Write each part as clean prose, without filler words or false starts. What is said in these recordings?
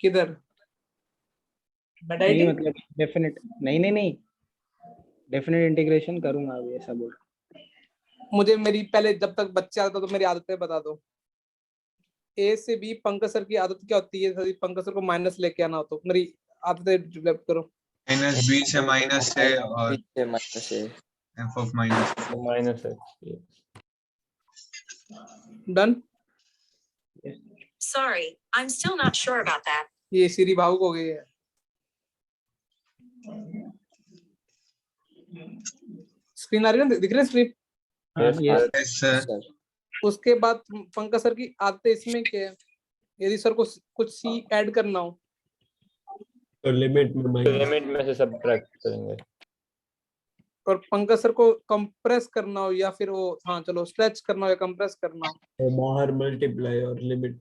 किधर? नहीं मतलब डेफिनेट नहीं डेफिनेट इंटीग्रेशन करूंगा अभी, ऐसा बोल। मुझे मेरी पहले जब तक बच्चा आता तो मेरी आदतें बता दो। ए से बी पंकज सर की आदत क्या होती है? सर पंकज सर को माइनस लेके आना हो तो मेरी आदतें डेवलप करो। माइनस बी से माइनस है और बी से माइनस है, एफ ऑफ माइनस माइनस है। Done. Sorry, I'm still not sure about that. ये सीरी भावुक हो गई है। स्क्रीन आ रही है ना, दिख रही है स्क्रीन? Yes sir. सर उसके बाद पंकज सर की आदतें इसमें क्या है? यदि सर को कुछ सी ऐड करना हो तो लिमिट में से सब्ट्रैक्ट करेंगे। और पंकज सर को कंप्रेस करना हो या फिर वो हाँ चलो स्ट्रेच करना हो या कंप्रेस करना हो, तो बाहर मल्टीप्लाई और लिमिट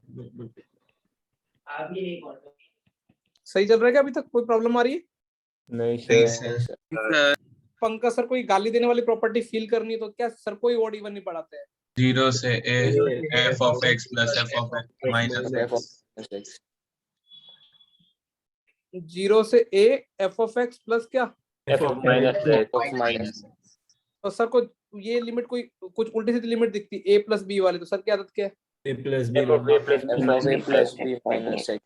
सही चल रहा है क्या अभी तक? कोई प्रॉब्लम आ रही है? नहीं नहीं सर। सर। पंकज सर कोई गाली देने वाली प्रॉपर्टी फील करनी है तो क्या सर कोई ओड इवन नहीं पढ़ाते हैं? 0 से A F of x plus F of x minus F of x 0 से A F of x plus क्या एफ ऑफ माइनस है। एफ ऑफ माइनस और सर को ये लिमिट कोई कुछ उल्टी सीधी लिमिट दिखती ए प्लस बी वाली, तो सर की आदत क्या है? A plus B F of A plus F of A plus B minus X.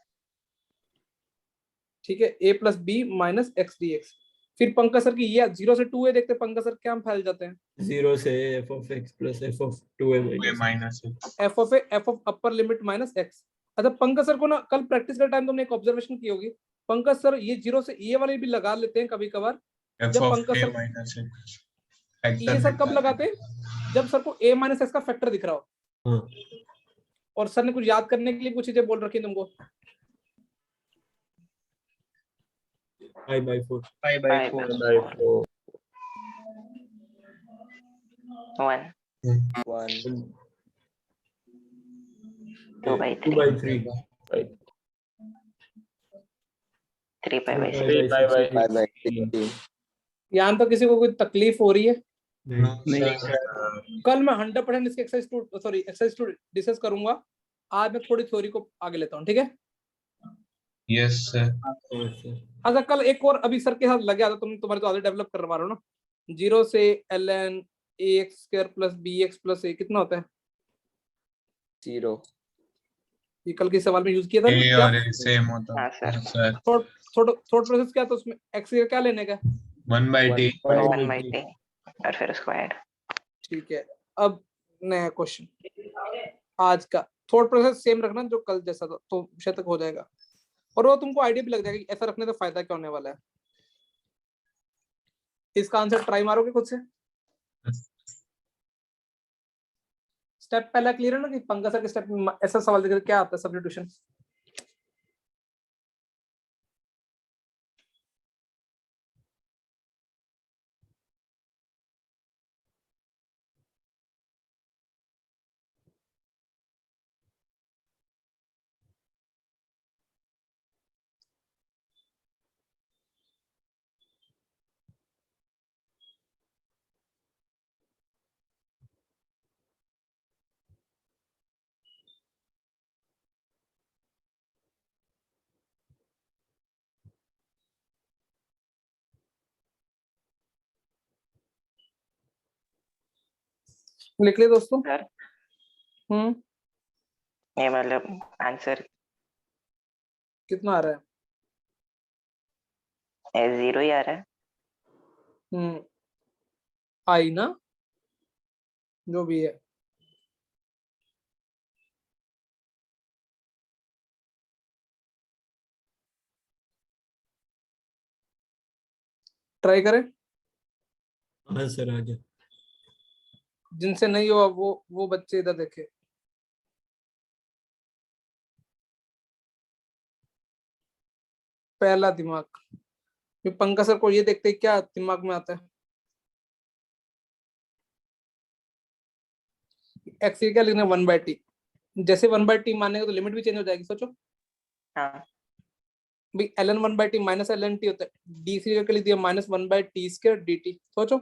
ठीक है, A plus B minus X D X. फिर पंकज सर की ये 0 से 2a देखते हैं पंकज सर क्या हम फैल जाते हैं? 0 से F of x plus F of 2a minus F of upper limit minus x. अच्छा पंकज सर को ना कल प्रैक्टिस के टाइम तुमने एक ऑब्जर्वेशन की होगी, पंकज सर ये 0 से ए वाले भी लगा लेते हैं कभी कभार। एफ जब of Pankaj A sir minus x ये सर कब लगाते हैं? जब सर को a माइनस एक्स का फैक्टर दिख रहा हो। हाँ और सर ने कुछ याद करने के लिए कुछ चीजें बोल रखी हैं तुमको। 5/4 5/4 1, 1 2/3, 2/3 3/3। 5/3 यहाँ तक किसी को कोई तकलीफ हो रही है? नहीं कल मैं 100% इसके एक्सरसाइज टू डिस्कस करूंगा। आज मैं थोड़ी थ्योरी को आगे लेता हूँ, ठीक है? Yes sir. अच्छा कल एक और अभी सर के साथ लगे आता, तुम्हारे तो आगे डेवलप करवा रहे हो ना। 0 से ln ax² plus bx plus a कितना होता है? 0 ये कल के सवाल में यूज किया था ए ना? और ए सेम होता हाँ, है सर। सर। थोड़ा प्रोसेस क्या था उसमें? x का क्या लेने का? 1/t 1/t और फिर स्क्वायर। ठीक है, अब नया क्वेश्चन आज का थोड़ा प्रोसेस सेम रखना जो कल जैसा था, तो शायद तक हो जाएगा और वो तुमको आइडिया भी लग जाएगा कि ऐसा रखने से फायदा क्या होने वाला है। इसका आंसर ट्राई मारोगे खुद से? स्टेप पहला क्लियर है ना कि पंकज सर के स्टेप में ऐसा सवाल देखकर क्या आता है सब्स्टिट्यूशन? लिख लिया दोस्तों? सर हम्म ये मतलब आंसर कितना आ रहा है? 0 ही आ रहा है। आई ना, जो भी है। ट्राई करें, हाँ सर आ गया। जिनसे नहीं हुआ वो बच्चे इधर देखे। पहला दिमाग, पंकज सर को ये देखते ही क्या दिमाग में आता है? एक्स क्या लिखना? 1/t। जैसे 1/t मानेगा तो लिमिट भी चेंज हो जाएगी। सोचो हाँ भाई ln 1/t minus ln t होता है, डी सी करके लिख दिया माइनस 1/t² dt। सोचो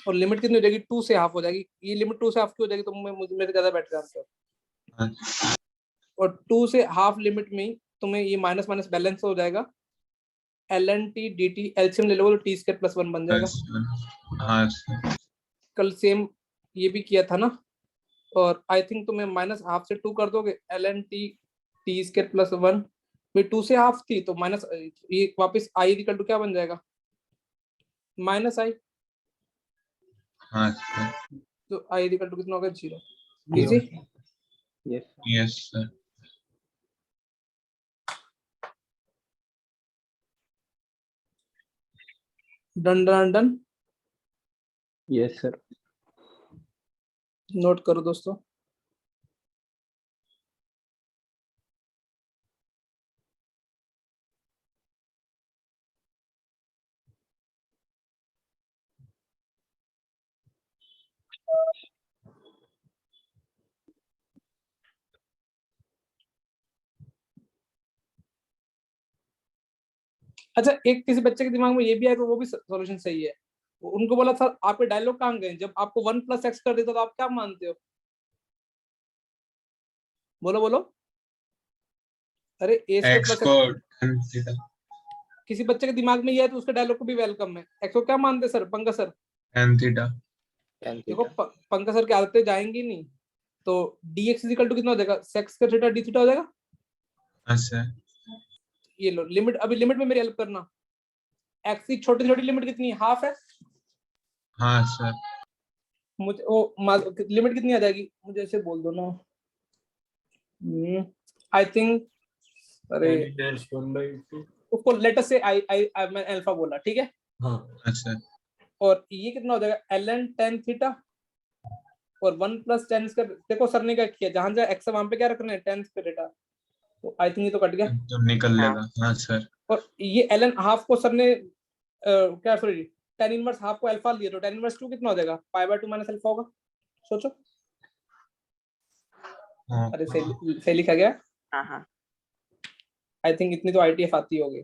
और लिमिट कितनी हो जाएगी? 2 से हाफ हो जाएगी। ये लिमिट 2 से हाफ की हो जाएगी तो मुझे मेरे ज्यादा बेटर आंसर। और 2 से हाफ लिमिट में ही तुम्हें ये माइनस माइनस बैलेंस हो जाएगा, ln t dt एलसीएम ले लो तो t स्क्वायर प्लस 1 बन जाएगा। हाँ सर। कल सेम ये भी किया था ना, और आई थिंक तुम्हें माइनस हाफ से 2 कर दोगे, ln t स्क्वायर प्लस 1 भाई 2 से हाफ थी तो माइनस ये वापस i इक्वल टू क्या बन जाएगा, माइनस i, हाँ सर। तो i इक्वल टू कितना होगा, 0। Zero. Easy. Yes. Yes sir. Done done done. Yes, sir. Note करो दोस्तों। अच्छा, एक किसी बच्चे के दिमाग में ये भी आया तो वो भी सॉल्यूशन सही है। उनको बोला सर आपके डायलॉग कहाँ गए, जब आपको 1 + x कर देता तो आप क्या मानते हो, बोलो बोलो। अरे a स्क्वायर एक्स प्लस को x, किसी बच्चे के दिमाग में ये है तो उसके डायलॉग को भी वेलकम है। x को क्या मानते sir, Pankaj sir? tan theta. देखो पंकज सर की आदतें जाएंगी नहीं, तो dx इक्वल टू कितना हो जाएगा, sec square theta d theta हो जाएगा। हाँ सर। ये लो लिमिट, अभी लिमिट में मेरी हेल्प करना, x की छोटी छोटी लिमिट कितनी है, हाफ है। हाँ सर। मुझे वो लिमिट कितनी आ जाएगी, मुझे ऐसे बोल दो ना। आई थिंक, अरे tan inverse 1/2. उसको लेट अस से आई मैं अल्फा बोला, ठीक है। हाँ अच्छा। और ये कितना हो जाएगा, ln tan थीटा और 1 + tan स्क्वायर। देखो सर ने क्या किया, जहां जहां x है वहां पे क्या रखना है, tan स्क्वायर थीटा। तो आई थिंक ये तो कट गया। तो निकल लेगा। हाँ सर। और ये ln हाफ को सर ने क्या, सॉरी tan इनवर्स हाफ को अल्फा लिया, तो tan इनवर्स 2 कितना हो जाएगा, π/2 - अल्फा होगा। सोचो। हाँ। अरे सही लिखा गया। हाँ हाँ आई थिंक इतनी तो आईटीएफ आती होगी,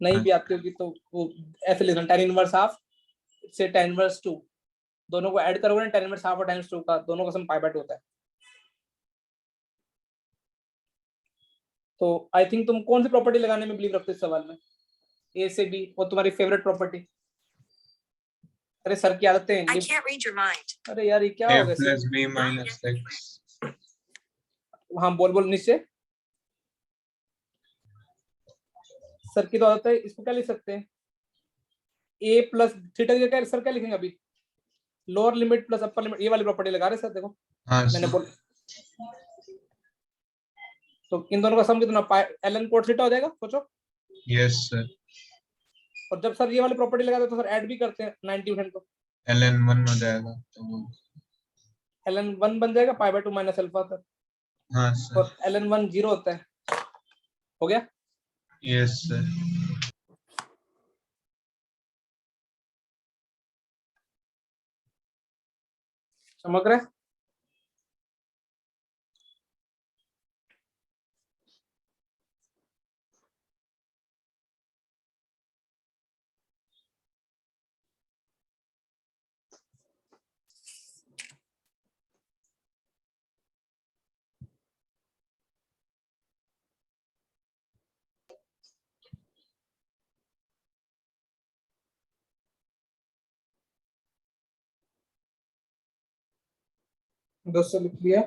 नहीं भी आती होगी तो वो ऐसे लिखना, tan इनवर्स हाफ से tan इनवर्स 2, दोनों को ऐड करोगे ना, tan इनवर्स हाफ और tan इनवर्स 2 का दोनों का सम π/2 होता है। तो आई थिंक तुम कौन सी प्रॉपर्टी लगाने में बिलीव रखते हो इस सवाल में, ए से बी, और तुम्हारी फेवरेट प्रॉपर्टी। अरे सर की आदतें I can't read your mind. अरे यार ये क्या a हो गया plus sir? b minus x। हाँ बोल बोल नीचे। सर की तो आदत है, इसको क्या लिख सकते हैं, a प्लस थीटा की जगह सर क्या लिखेंगे अभी, lower limit plus upper limit, ये वाली प्रॉपर्टी लगा रहे सर। देखो हाँ मैंने सर। बोल, तो इन दोनों का सम कितना, ln कोट थीटा हो जाएगा। सोचो। Yes sir. और जब सर ये वाली प्रॉपर्टी लगाते हैं तो सर ऐड भी करते हैं 90% को, ln 1 हो जाएगा तो। ln 1 बन जाएगा π/2 - अल्फा तक, हाँ सर। और ln 1 0 होता है। हो गया। Yes sir. चमक रहा है। दोस्तों लिख लिया।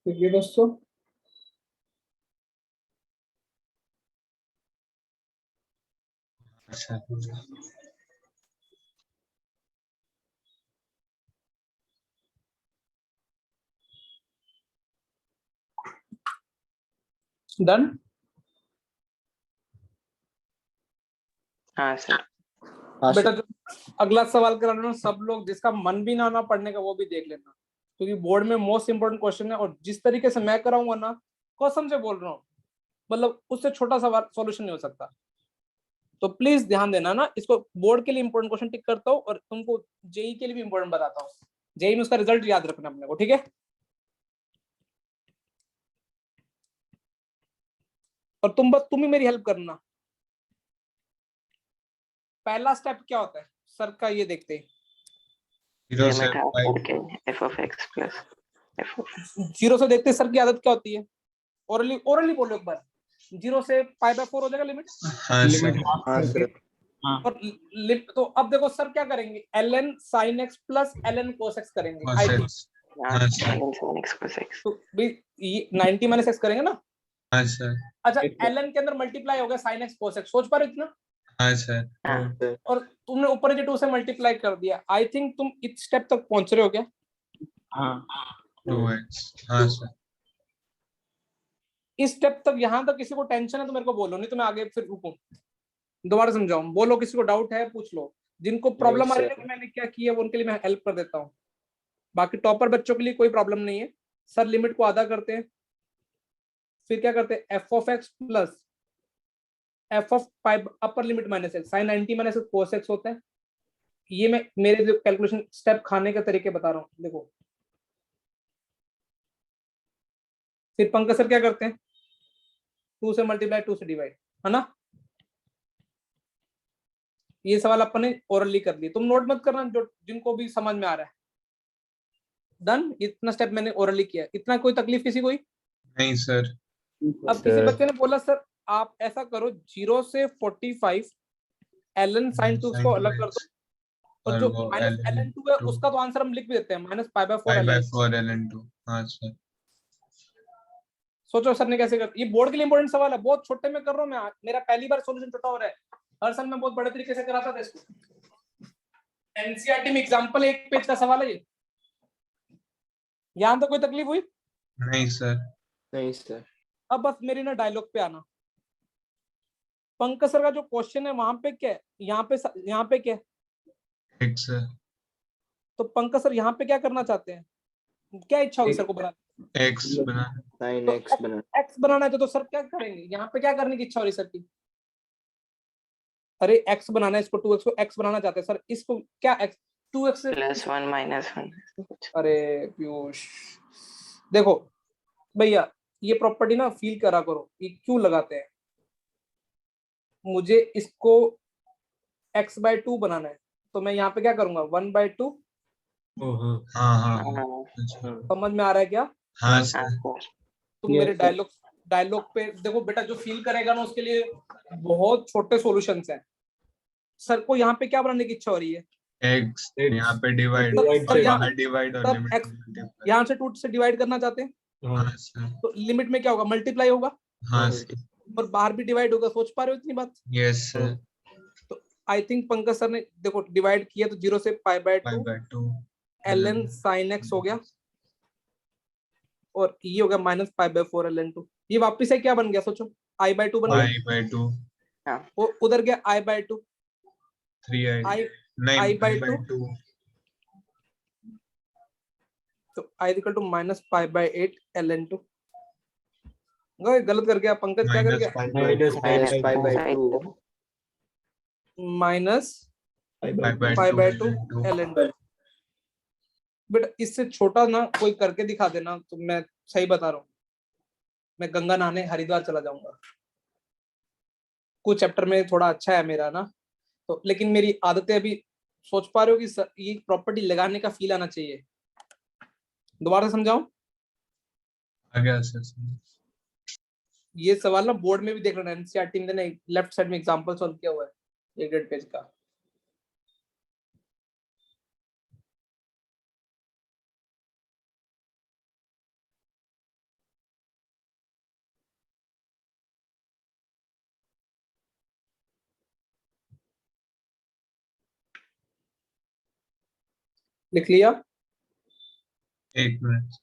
ठीक है दोस्तों, अच्छा। डन। हाँ सर। हाँ बेटा सर। जो अगला सवाल करा रहा हूँ, सब लोग जिसका मन भी ना होना पढ़ने का वो भी देख लेना, क्योंकि बोर्ड में मोस्ट इंपोर्टेंट क्वेश्चन है। और जिस तरीके से मैं कराऊंगा ना, कसम से बोल रहा हूँ, मतलब उससे छोटा सवाल सॉल्यूशन नहीं हो सकता। तो प्लीज ध्यान देना ना, इसको बोर्ड के लिए इंपोर्टेंट क्वेश्चन टिक करता हूँ और तुमको जेई के लिए भी इंपोर्टेंट बताता हूँ। जेई में उसका रिजल्ट याद रखना अपने को, ठीक है। और तुम ही मेरी हेल्प करना। पहला स्टेप क्या होता है सर का, ये देखते हैं। 0 से लिमिट हाफ 5 करके F of x plus F of, zero से देखते हैं सर की आदत क्या होती है। ओरली बोलो एक बार। 0 से π/4 हो जाएगा लिमिट। हाँ लिमिट सर हाफ हाँ करके सर। हाँ और तो अब देखो सर क्या करेंगे, ln sin x plus ln cos x करेंगे cos आई थिंक। x हाँ sir ln sin x cos x। तो भाई ये 90 माइनस x करेंगे ना। हाँ सर अच्छा ठीक है। ln के अंदर मल्टीप्लाई हो गया sin x cos x, सोच पा रहे हो इतना। हाँ सर हाँ और तुमने ऊपर जो 2 से मल्टीप्लाई कर दिया, आई थिंक तुम इस स्टेप तक पहुंच रहे हो क्या। हाँ 2x हाँ सर इस स्टेप तक, यहां तक किसी को टेंशन है तो मेरे को बोलो, नहीं तो मैं आगे फिर रुकूं। दोबारा समझाऊं, बोलो किसी को डाउट है पूछ लो। जिनको प्रॉब्लम आ रही है सर। कि मैंने क्या किया, वो उनके लिए मैं हेल्प कर देता हूँ। बाकी टॉपर बच्चों के लिए कोई प्रॉब्लम नहीं है। सर लिमिट को आधा करते हैं, फिर क्या करते हैं, f of x plus F of pi upper limit minus x, sine 90 minus cos x होता है। ये मैं मेरे जो कैलकुलेशन स्टेप खाने के तरीके बता रहा हूँ, देखो। फिर पंकज सर क्या करते हैं, 2 से मल्टीप्लाई 2 से डिवाइड, है ना। ये सवाल अपन ने ओरली कर लिए, तुम नोट मत करना जो जिनको भी समझ में आ रहा है। डन, इतना स्टेप मैंने ओरली किया, इतना कोई तकलीफ किसी कोई। नहीं सर अब किसी सर। बच्चे ने बोला सर आप ऐसा करो 0 से 45 ln sin 2 को अलग कर दो, और और जो वो माइनस ln 2 है उसका तो आंसर हम लिख भी देते हैं, माइनस π/4 ln। 5/4 ln2 हाँ सर सोचो सर ने कैसे कर, ये बोर्ड के लिए इंपॉर्टेंट सवाल है, बहुत छोटे में कर रहा हूँ मैं, मेरा पहली बार सॉल्यूशन छोटा हो रहा है। हर साल मैं बहुत बड़े तरीके से कराता था इसको। एनसीईआरटी में एग्जांपल 1 पेज का सवाल है ये। यहां तो कोई तकलीफ हुई। नहीं सर नहीं सर। अब बस मेरी ना डायलॉग पे आना। पंकज सर का जो क्वेश्चन है वहां पे क्या है, यहाँ पे क्या है। x सर तो पंकज सर यहाँ पे क्या करना चाहते हैं, क्या इच्छा हुई सर को बनाने। x बना साइन तो एक्स बना। एक्स बनाना है तो सर क्या करेंगे, यहाँ पे क्या करने की इच्छा हो रही सर की। अरे एक्स बनाना है, इसको 2x को एक्स बनाना चाहते हैं सर, इसको क्या एक्स 2x से प्लस 1 माइनस 1। अरे पीयूष देखो भैया, ये प्रॉपर्टी ना फील करा करो, ये क्यों लगाते हैं। मुझे इसको x/2 बनाना है, तो मैं यहाँ पे क्या करूंगा 1/2। Oh, हाँ हाँ हाँ हाँ हाँ अच्छा। हाँ समझ में आ रहा है क्या। हाँ हाँ सर सर। तुम Yes, मेरे sir. डायलॉग पे देखो बेटा, जो फील करेगा ना उसके लिए बहुत छोटे सॉल्यूशंस हैं। सर को यहाँ पे क्या बनाने की इच्छा हो रही है, x यहाँ पे डिवाइड Divide सर यहाँ बाहर डिवाइड और तब लिमिट x मल्टीप्लाई यहाँ से 2 से डिवाइड करना चाहते हैं, हाँ हाँ सर तो लिमिट में क्या होगा, मल्टीप्लाई होगा, हाँ सर और बाहर भी डिवाइड होगा। सोच पा रहे हो इतनी बात। यस सर तो आई थिंक पंकज सर ने देखो डिवाइड किया, तो 0 से π/2 5/2 ln sin x हो गया, और ये हो गया माइनस π/4 ln2। ये वापिस से क्या बन गया, सोचो i/2 बन गया, i/2 वो उधर गया i/2, 3i i नहीं i/2 i/2 तो i equal to minus π/8 ln2। गलत कर गया पंकज, क्या कर माइनस गया, minus minus pi by 2 minus pi by 2 π/2 ln2। But इससे छोटा ना कोई करके दिखा देना, तो मैं सही बता रहा हूँ, मैं गंगा नहाने हरिद्वार चला जाऊंगा। कुछ चैप्टर में थोड़ा अच्छा है मेरा ना, तो लेकिन मेरी आदतें अभी, सोच पा रहे हो कि ये प्रॉपर्टी लगाने का फील आना चाहिए। दोबारा समझाऊं, आ गया सर ये सवाल ना बोर्ड में भी देख लेना, एनसीईआरटी में लेफ्ट साइड में एग्जांपल सॉल्व किया हुआ है 1.5 पेज का। लिख लिया। एक मिनट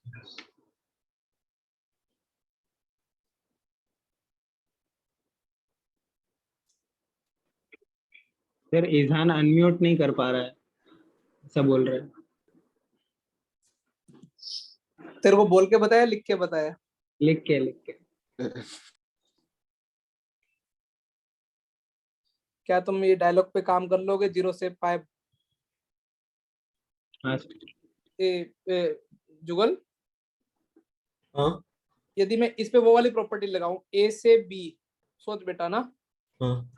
सर इजहान अनम्यूट नहीं कर पा रहा है, ऐसा बोल रहा है। तेरे को बोल के बताया, लिख के बताया? लिख के क्या तुम ये डायलॉग पे काम कर लोगे? 0 से पाई हाँ जुगल, हाँ यदि मैं इस पे वो वाली प्रॉपर्टी लगाऊं, ए से बी, सोच बेटा ना, हाँ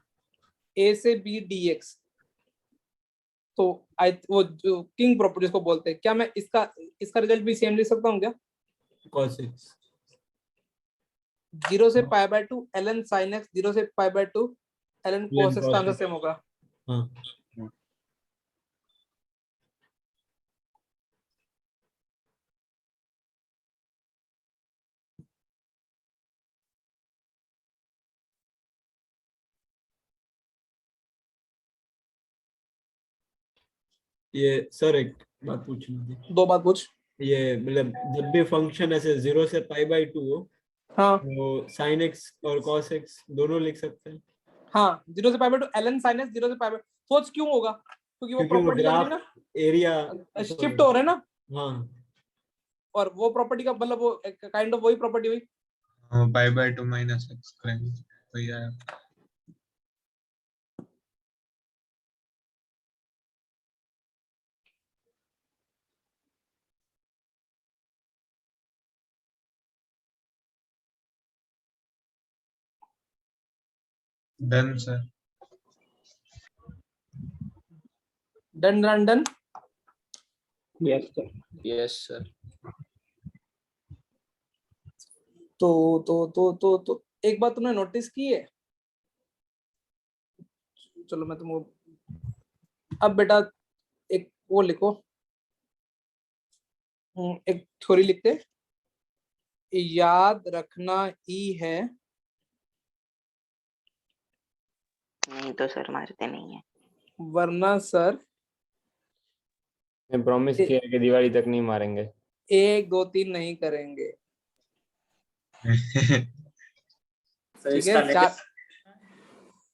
ए से बी dx, तो वो जो किंग प्रॉपर्टी को बोलते हैं, क्या मैं इसका रिजल्ट भी सेम लिख सकता हूँ क्या? cos x 0 से pi by 2 ln sin x, 0 से pi by 2 ln cos x का आंसर सेम होगा। हाँ ये सर एक बात पूछनी थी। दो बात पूछ। ये मतलब जब भी फंक्शन ऐसे 0 से π/2 हो हाँ तो sin x और cos x दोनों लिख सकते हैं, हाँ, 0 से pi by 2 ln sin x, 0 से पाई बाय, सोच क्यों होगा? क्योंकि वो क्योंकि वो प्रॉपर्टी लग रही है ग्राफ एरिया ना, शिफ्ट हो रहे हैं ना, हाँ और वो प्रॉपर्टी का मतलब वो काइंड ऑफ वही प्रॉपर्टी हुई। π/2 माइनस x करेंगे वही आया। Done sir. Done done done. Yes sir. Yes, sir. तो एक बात तुमने नोटिस की है, चलो मैं तुमको अब बेटा एक वो लिखो, एक थ्योरी लिखते, याद रखना ई है। नहीं तो सर मारते नहीं है। वरना सर मैं प्रॉमिस किया है कि दिवाली तक नहीं मारेंगे। 1 2 3 नहीं करेंगे, ठीक है? चार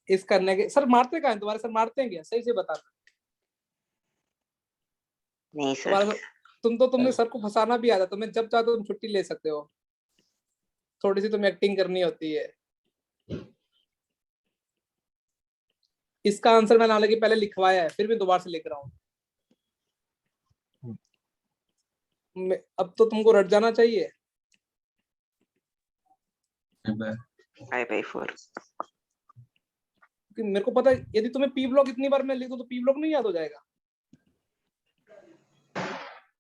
इस करने के सर मारते कहाँ हैं तुम्हारे सर? मारते हैं क्या? सही से बता। नहीं सर। तुम्हारा तुमने सर को फंसाना भी आता, तुम्हें जब चाहो तुम छुट्टी ले सकते हो, थोड़ी सी तुम्हें एक्टिंग करनी होती है। इसका आंसर मैंने हालांकि पहले लिखवाया है, फिर भी दोबारा से लिख रहा हूँ। अब तो तुमको रट जाना चाहिए। π/4 कि मेरे को पता है यदि तुम्हें पी ब्लॉक इतनी बार मैं लिख दूं तो पी ब्लॉक नहीं याद हो जाएगा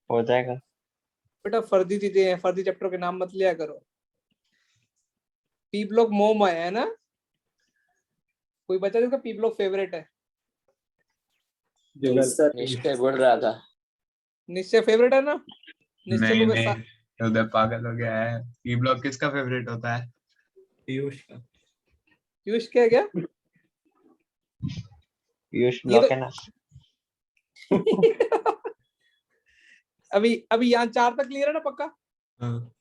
हो जाएगा। बेटा। फर्जी चीजें हैं, फर्जी चैप्टर के नाम मत लिया करो। पी ब्लॉक मोम है ना? कोई बच्चा जिसका पी ब्लॉक फेवरेट है? सर निश्चय बोल रहा था। निश्चय फेवरेट है ना? निश्चय नहीं को नहीं, उधर पागल हो गया है। पी ब्लॉक किसका फेवरेट होता है? पीयूष का। पीयूष क्या है क्या? पीयूष ये ब्लॉक तो है ना। अभी यहाँ 4 तक क्लियर है ना पक्का? हाँ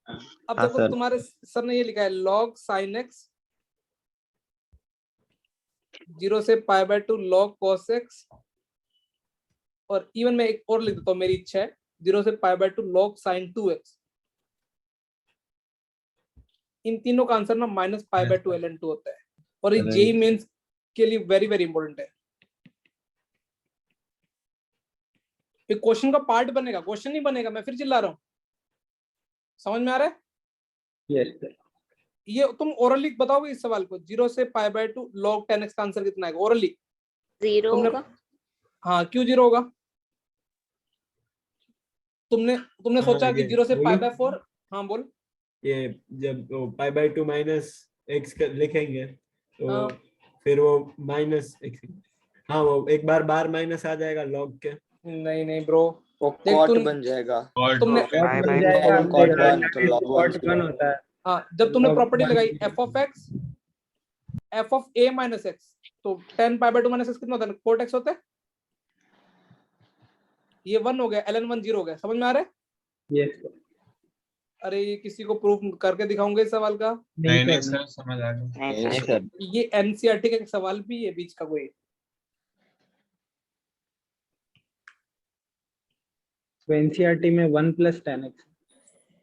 अब हाँ, देखो सर। तुम्हारे सर ने ये लिखा है log sin x, 0 से π/2 log cos x, और इवन मैं एक और लिख देता हूँ, मेरी इच्छा है, 0 से π/2 log sin 2x। इन तीनों का आंसर ना -π/2 ln 2 होता है, और ये जेई मेंस के लिए वेरी वेरी इंपॉर्टेंट है। ये क्वेश्चन का पार्ट बनेगा, क्वेश्चन नहीं बनेगा। मैं फिर चिल्ला रहा हूँ, समझ में आ रहा है? Yes sir. ये तुम ओरली बताओगे इस सवाल को, 0 से π/2 log 10x का आंसर कितना आएगा ओरली? 0 होगा। हाँ, क्यों 0 होगा? तुमने सोचा कि 0 से π/4। हाँ बोल। ये जब π/2 माइनस x लिखेंगे तो हाँ। फिर वो माइनस x, हाँ वो एक बार बार माइनस आ जाएगा लॉग के। नहीं ब्रो, वो देख कॉट तुम- बन जाएगा। तुमने कॉट बन जाएगा, कॉट 1 तो log 1 कॉट 1 होता है। हाँ, जब तुमने log प्रॉपर्टी 1 लगाई f of x f of a minus x, तो 10 π/2 minus x कितना होता है? cot x होता है। ये 1 हो गया, ln 1 0 हो गया। समझ में आ रहा है? Yes sir. अरे ये किसी को प्रूफ करके दिखाऊंगे इस सवाल का? नहीं नहीं सर, समझ आ गया। नहीं नहीं सर। सर। ये एनसीईआरटी का एक सवाल भी है बीच का कोई। तो एनसीईआरटी में 1 + 10x।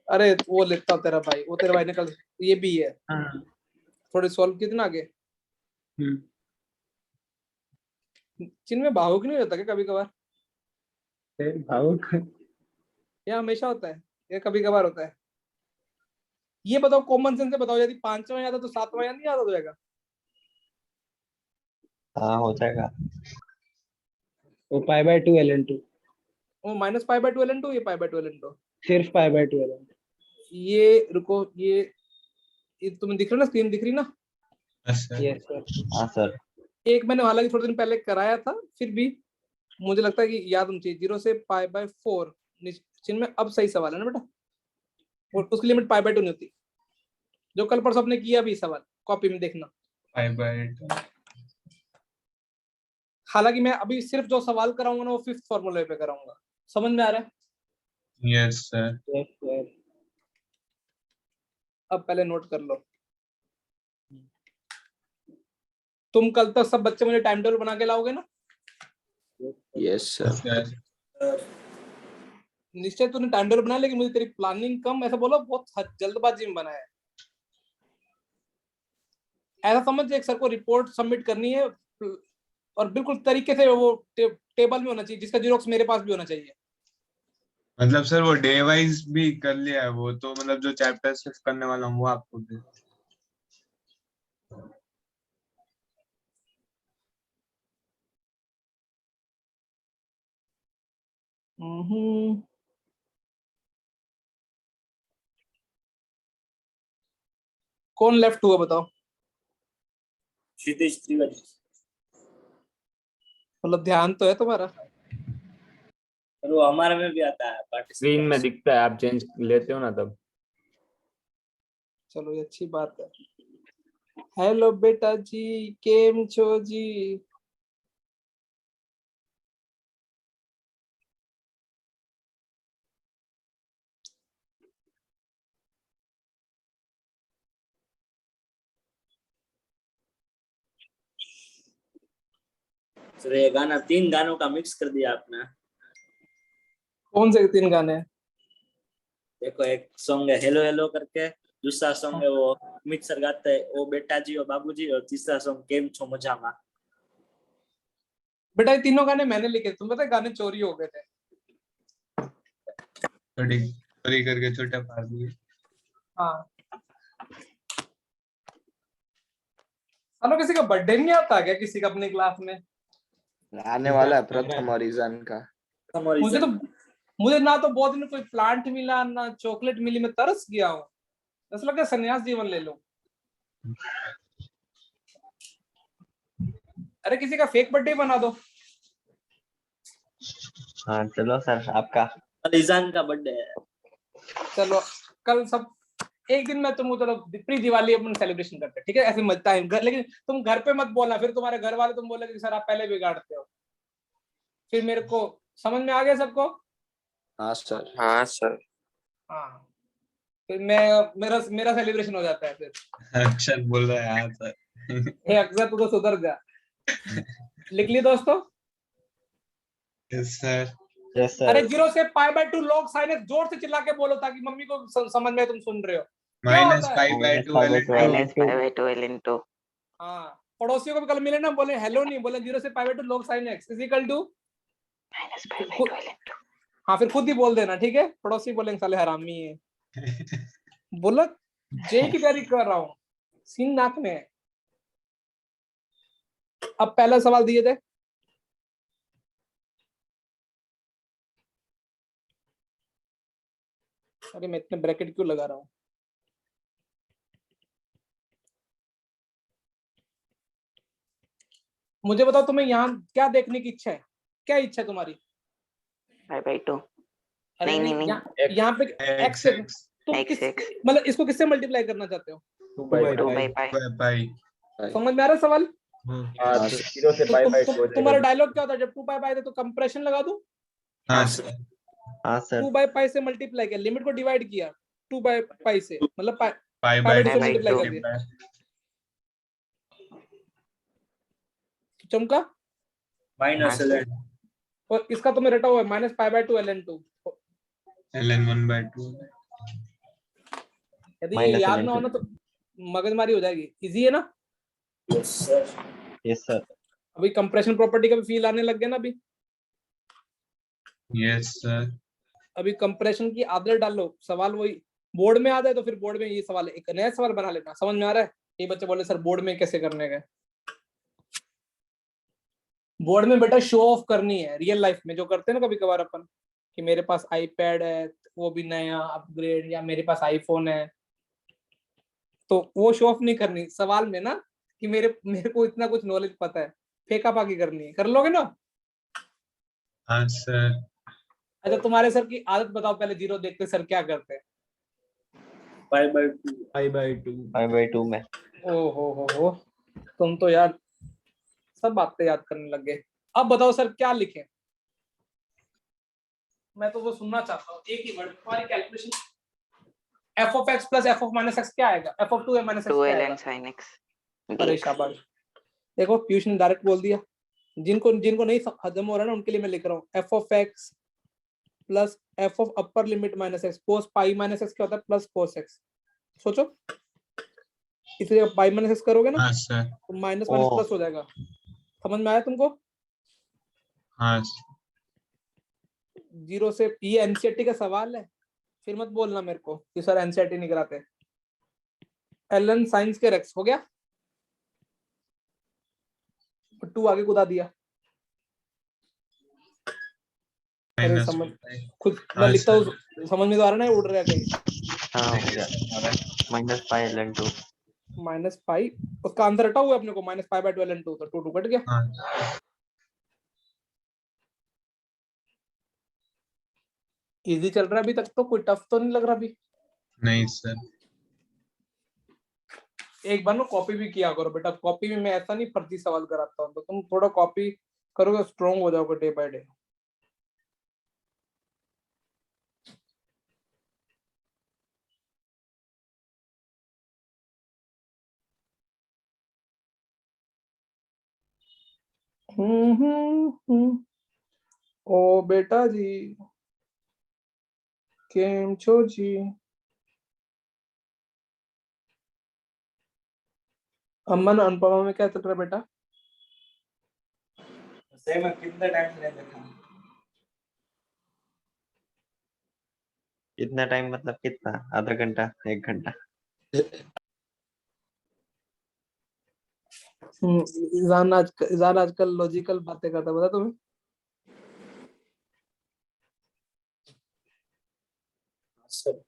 अरे वो लिखता हूँ तेरा भाई, वो तेरे भाई ने कल, ये भी है, हाँ। थोड़े सॉल्व कितना आगे। हम्म। जिनमें भावुक नहीं होता क्या कभी कभार, फिर भावुक। या हमेशा होता है, या कभी कभार होता है? ये बताओ, कॉमन सेंस से बताओ, यदि 5वां याद है तो 7वां याद नहीं याद हो जाएगा? हाँ हो जाएगा। वो π/2 ln2। वो -π/2 ln2, ये π/2 ln2। सिर्फ π/2 ln2। ये रुको, ये तुम्हें दिख रहा ना, स्क्रीन दिख रही ना? yes sir yes sir. हाँ सर। एक मैंने हालांकि थोड़े दिन पहले कराया था, फिर भी मुझे लगता है कि याद होनी चाहिए। 0 से π/4 जिनमें अब सही सवाल है ना बेटा, और उसकी लिमिट π/2 नहीं होती, जो कल परसों आपने किया भी सवाल, कॉपी में देखना। 5/2 हालांकि मैं अभी सिर्फ जो सवाल कराऊंगा ना वो 5th फॉर्मूले पे कराऊंगा। समझ में आ रहा है? yes sir yes sir. अब पहले नोट कर लो। तुम कल तक सब बच्चे मुझे टाइम टेबल बना के लाओगे ना? Yes sir. sir निश्चय तूने टाइम टेबल बना, लेकिन मुझे तेरी प्लानिंग कम, ऐसा बोलो बहुत जल्दबाजी में बनाया है। ऐसा समझ, एक सर को रिपोर्ट सबमिट करनी है और बिल्कुल तरीके से वो टेबल में होना चाहिए, जिसका जीरोक्स मेरे पास भी होना चाहिए। मतलब सर वो डे वाइज भी कर लिया है, वो तो मतलब जो चैप्टर शिफ्ट करने वाला हूँ वो आपको दे। कौन लेफ्ट हुआ बताओ? क्षितिज त्रिवेदी। मतलब ध्यान तो है तुम्हारा। और वो हमारे में भी आता है स्क्रीन में पार्टिसिपेंट। दिखता है, आप चेंज लेते हो ना तब। चलो ये अच्छी बात है। हेलो बेटा जी, केम छो जी? सर ये गाना 3 गानों का मिक्स कर दिया आपने। कौन से 3 गाने? देखो एक सॉन्ग है हेलो हेलो करके, दूसरा सॉन्ग है वो मिक्सर गाते हैं ओ बेटा जी ओ बाबूजी, और तीसरा सॉन्ग केम छो मजामा। बेटा ये तीनों गाने मैंने लिखे, तुम पता है गाने चोरी हो गए थे। थोड़ी चोरी करके छोटा फाड़ दिए। हाँ, चलो किसी का बर्थडे नहीं आता क्या किसी का अपने क्लास में? आने वाला है प्रथम हॉरिजन का। मुझे तो, मुझे ना तो बहुत दिन कोई प्लांट मिला ना चॉकलेट मिली, मैं तरस गया हूँ। ऐसा लगा संन्यास जीवन ले लो। अरे किसी का फेक बर्थडे बना दो। हाँ चलो सर आपका। हॉरिजन का बर्थडे है। चलो कल सब एक दिन में तुम चलो प्री दिवाली अपन सेलिब्रेशन करते हैं, ठीक है? ऐसे मजा है घर, लेकिन तुम घर पे मत बोलना, फिर तुम्हारे घर वाले तुम बोले कि सर आप पहले बिगाड़ते हो। फिर मेरे को समझ में आ गया सबको? हाँ सर। हाँ सर। हाँ, फिर मैं मेरा मेरा सेलिब्रेशन हो जाता है फिर। अक्षर बोल रहा है हाँ सर हे अक्सर तू तो सुधर जा। लिख लिए दोस्तों? yes sir यस अरे सर। 0 से π/2 log sin x, जोर से चिल्ला के बोलो ताकि मम्मी को समझ में, तुम सुन रहे हो क्या minus होता है? 5/2 माइनस ln2 π/2 ln2। हाँ, पड़ोसियों को भी कल मिले ना, बोले हेलो नहीं, बोले 0 से π/2 log sin x is equal to minus π/2 ln2। हाँ, फिर खुद ही बोल देना, ठीक है? पड़ोसी बोलेंगे साले हरामी है। बोलो जे की तैयारी कर रहा हूँ, सीन नाक में है। अब पहला सवाल दिए थे, अरे मैं इतने ब्रैकेट क्यों लगा रहा हूँ? मुझे बताओ तुम्हें यहाँ क्या देखने की इच्छा है? क्या इच्छा है तुम्हारी? π/2। अरे नहीं, नहीं, नहीं। यहाँ पे x x, x तुम x, किस, x। मतलब इसको किससे मल्टीप्लाई करना चाहते हो? 2/π। pi समझ में आ रहा है सवाल? हाँ, तो 0 से तो π/2 हो तुम्हारा जाएगा। डायलॉग क्या होता है जब 2π तो कंप्रेशन लगा दूं? हाँ सर हाँ सर। 2/π से मल्टीप्लाई किया, लिमिट को डिवाइड किया 2/π से, मतलब π/2 से मल्टीप्लाई कर दिया। चमका? माइनस हाँ, ln। और इसका तुम्हें रटा हुआ है -π/2 ln2। ln 1/2 यदि ये Minus याद ln ना हो ना तो मगजमारी हो जाएगी। इजी है ना? Yes sir. Yes sir. अभी कंप्रेशन प्रॉपर्टी का भी फील आने लग गया ना अभी। yes sir अभी कंप्रेशन की आदत डालो, सवाल वही बोर्ड में आ जाए तो फिर बोर्ड में ये सवाल एक नया सवाल बना लेना। समझ में आ रहा है? ये बच्चे बोले सर बोर्ड में कैसे करने गए। बोर्ड में बेटा शो ऑफ करनी है रियल लाइफ में, जो करते हैं ना कभी कभार अपन कि मेरे पास आईपैड है वो भी नया अपग्रेड, या मेरे पास आईफोन है, तो वो शो ऑफ नहीं करनी सवाल में ना कि मेरे को इतना कुछ नॉलेज पता है, फेंका पाकी करनी है। कर लोगे ना? हाँ सर अच्छा तुम्हारे सर की आदत बताओ, पहले जीरो देखते सर क्या करते हैं? 5/2। 5/2। 5/2 में ओ हो, तुम तो यार सब बातें याद करने लग गए। अब बताओ सर क्या लिखें? मैं तो वो सुनना चाहता हूँ, एक ही वर्ड तुम्हारी calculation. f of x plus f of minus x क्या आएगा? f of 2 या minus x 2 क्या ln आएगा? sin x अरे dx। शाबाश, देखो पीयूष ने डायरेक्ट बोल दिया। जिनको जिनको नहीं हजम हो रहा ना उनके लिए मैं लिख रहा हूँ f of x plus f of upper limit minus x cos pi minus x क्या होता है? Plus cos x। सोचो इसलिए पाई माइनस x करोगे ना हाँ सर तो माइनस माइनस ओ। प्लस हो जाएगा। समझ में आया तुमको? हाँ जीरो से ये एनसीईआरटी का सवाल है, फिर मत बोलना मेरे को कि सर एनसीईआरटी नहीं कराते। ln साइंस के x हो गया, 2 आगे कुदा दिया। अरे माइनस समझ खुद मैं हाँ, लिखता हूँ, सर। समझ में तो आ रहा है ना? उड़ रहा है कहीं हाँ हो गया -5 ln 2 माइनस पाई, उसका आंसर हटा हुआ है अपने को -5/2 ln 2, तो 2 कट गया। हाँ इजी चल रहा है अभी तक तो, कोई टफ तो नहीं लग रहा अभी। नहीं सर एक बार ना कॉपी भी किया करो बेटा, कॉपी में मैं ऐसा नहीं फर्जी सवाल कराता हूँ, तो तुम थोड़ा कॉपी करोगे स्ट्रॉन्ग हो जाओगे डे बाय डे। ओ बेटा जी केम छो जी। अमन अनुपमा में क्या चल रहा है बेटा? सेम कितना टाइम ले देखा? कितना टाइम मतलब कितना? आधा घंटा 1 घंटा? ईजान आजकल लॉजिकल बातें करता है, पता तुम्हें? सर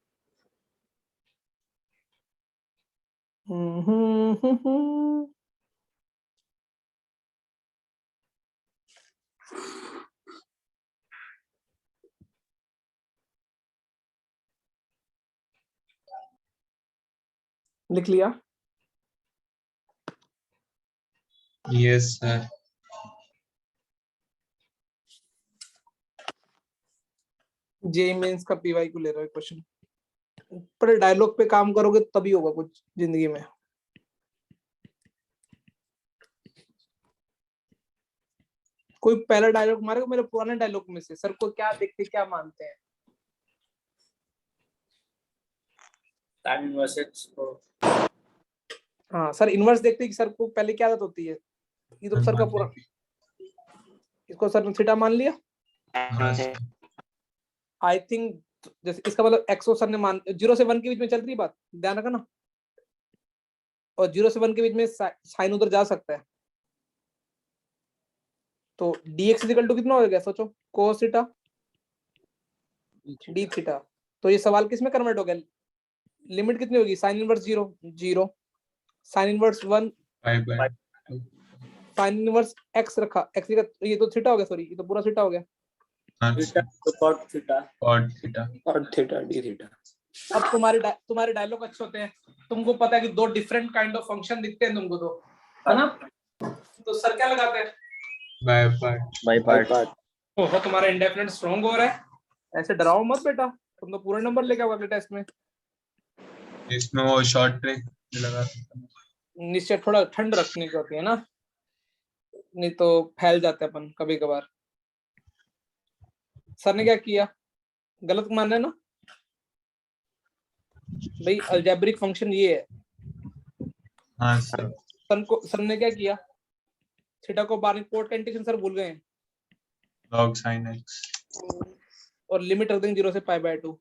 लिख लिया? यस सर जे मेंस का पीवाई को ले रहा है क्वेश्चन, पर डायलॉग पे काम करोगे तभी होगा कुछ जिंदगी में। कोई पहला डायलॉग मारेगा मेरे पुराने डायलॉग में से, सर को क्या देखते क्या मानते हैं? tan inverse x को हाँ सर इनवर्स देखते कि सर को पहले क्या आदत होती है, ये तो सर का पूरा, इसको सर ने थीटा मान लिया। हाँ सर आई थिंक जैसे इसका मतलब एक्स को सर ने मान 0 से 1 के बीच में चल रही बात, ध्यान रखना। और 0 से 1 के बीच में साइन उधर जा सकता है, तो dx इक्वल टू कितना हो गया सोचो? cos theta d theta. तो ये सवाल किस में कन्वर्ट हो गया? लिमिट कितनी होगी? Sine inverse 0 0, sine inverse 1, 5/2 sine inverse x रखा, x का ये तो थीटा हो गया, सॉरी ये तो पूरा थीटा हो गया। हाँ थीटा सर तो cot थीटा cot थीटा और थीटा डी थीटा। अब तुम्हारे डायलॉग अच्छे होते हैं, तुमको पता है कि 2 डिफरेंट काइंड ऑफ फंक्शन दिखते हैं तुमको, तो है ना? तो सर क्या लगाते हैं? By part by part. ओहो तुम्हारा इंडेफिनेट स्ट्रॉन्ग हो रहा है, ऐसे डराओ मत बेटा, तुम तो पूरे नंबर लेके आओगे अगले टेस्ट में। इसमें वो शॉर्ट ट्रिक लगा सकता हूँ। निश्चय थोड़ा ठंड रखने की होती है ना, नहीं तो फैल जाते अपन कभी कभार। सर ने क्या किया? गलत मान रहे हैं ना भाई? अलजेब्रिक फंक्शन ये है। हाँ सर। सर ने क्या किया, थीटा को बाहर कोट का इंटीग्रेशन सर भूल गए हैं, log sin x। और लिमिट रख देंगे 0 से pi by 2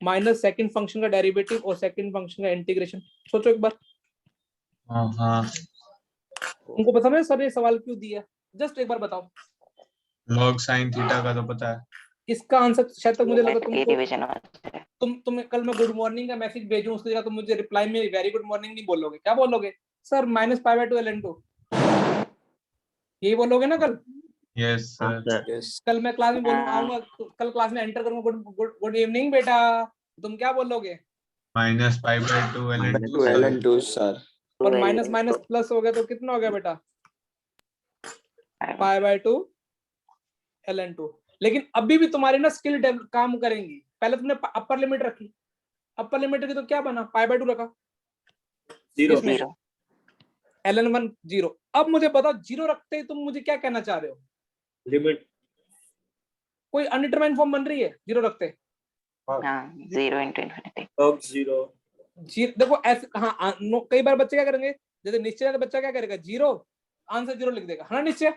minus second function का डेरिवेटिव और सेकंड फंक्शन का इंटीग्रेशन। सोचो एक बार, हाँ हाँ। उनको पता है सर ये सवाल क्यों दिया? जस्ट एक बार बताओ। log sin थीटा का तो पता है। इसका आंसर शायद तक मुझे लगा तुमको, डेरिवेशन हो जाए। तुम्हें कल मैं गुड मॉर्निंग का मैसेज भेजूं, उसकी जगह तुम मुझे रिप्लाई में वेरी गुड मॉर्निंग नहीं बोलोगे, क्या बोलोगे? Sir minus pi by 2 ln2 यही बोलोगे ना कल? यस हाँ सर। सर। कल मैं क्लास में बोलूंगा, हाँ। आऊंगा कल क्लास में एंटर करूंगा, गुड इवनिंग बेटा, तुम क्या बोलोगे? Minus pi by 2 Minus ln2 pi sir. by ln2 sir. और माइनस माइनस प्लस हो गया तो कितना हो गया बेटा? पाई बाय 2 ln2। लेकिन अभी भी तुम्हारी ना स्किल काम करेंगी। पहले तुमने अपर लिमिट रखी, अपर लिमिट रखी तो क्या बना? पाई बाय 2 रखा, 0 किसमें? 0 ln1 0। अब मुझे बताओ 0 रखते ही तुम मुझे क्या कहना चाह रहे हो? लिमिट कोई अनडिटरमाइंड फॉर्म बन रही है 0 रखते? हाँ 0 into infinity। log 0 देखो ऐसे, हाँ कई बार बच्चे क्या करेंगे, जैसे निश्चय का बच्चा क्या करेगा, 0 आंसर 0 लिख देगा, है ना निश्चय?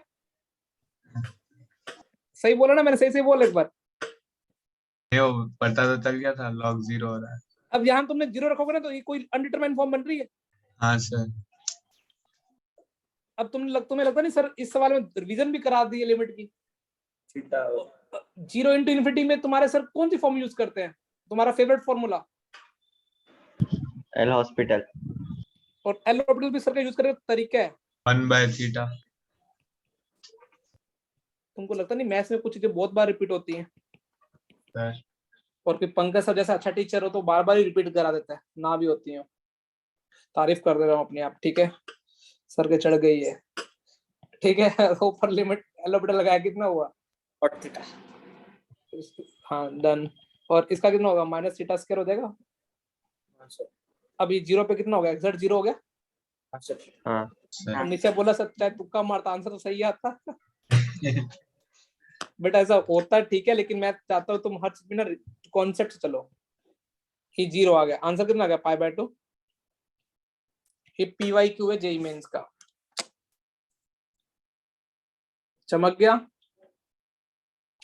सही बोला ना मैंने? सही बोल एक बार। ये वो पता तो चल गया था log 0 हो रहा है। अब यहाँ तुमने 0 रखोगे ना तो ये कोई अनडिटरमाइंड फॉर्म बन रही है। हाँ सर। अब तुम्हें लगता नहीं सर इस सवाल में रिवीजन भी करा दी है लिमिट की? थीटा 0 into इन्फिनिटी में तुम्हारे सर कौन सी फॉर्म यूज करते हैं? तुम्हारा फेवरेट फॉर्मूला? L hospital. और एल ऑर्बिटल भी सर का यूज करने का तरीका है। 1 by थीटा। तुमको लगता नहीं मैथ्स में कुछ चीजें बहुत बार रिपीट होती हैं? सर और फिर पंकज सर जैसा अच्छा टीचर हो तो बार बार ही रिपीट करा देता है, ना भी होती है। तारीफ कर दे रहा हूँ अपनी आप, ठीक है? सर के चढ़ गई है, ठीक है? ऊपर लिमिट एल ऑर्बिटल लगाया, कितना हुआ? और थीटा। हाँ डन। और इसका कितना होगा? माइनस थीटा स्क्वायर हो जाएगा। हाँ सर। अभी 0 पे कितना हो गया? एग्जैक्ट 0 हो गया। हाँ सर। हाँ सर। नीचे बोला सच्चा है, तुक्का मारता, आंसर तो सही आता। बेटा ऐसा होता है, ठीक है, लेकिन मैं चाहता हूँ तुम हर चीज में ना कॉन्सेप्ट से चलो। ये 0 आ गया, आंसर कितना आ गया? पाई बाय 2। ये PYQ है जेई मेंस का। चमक गया?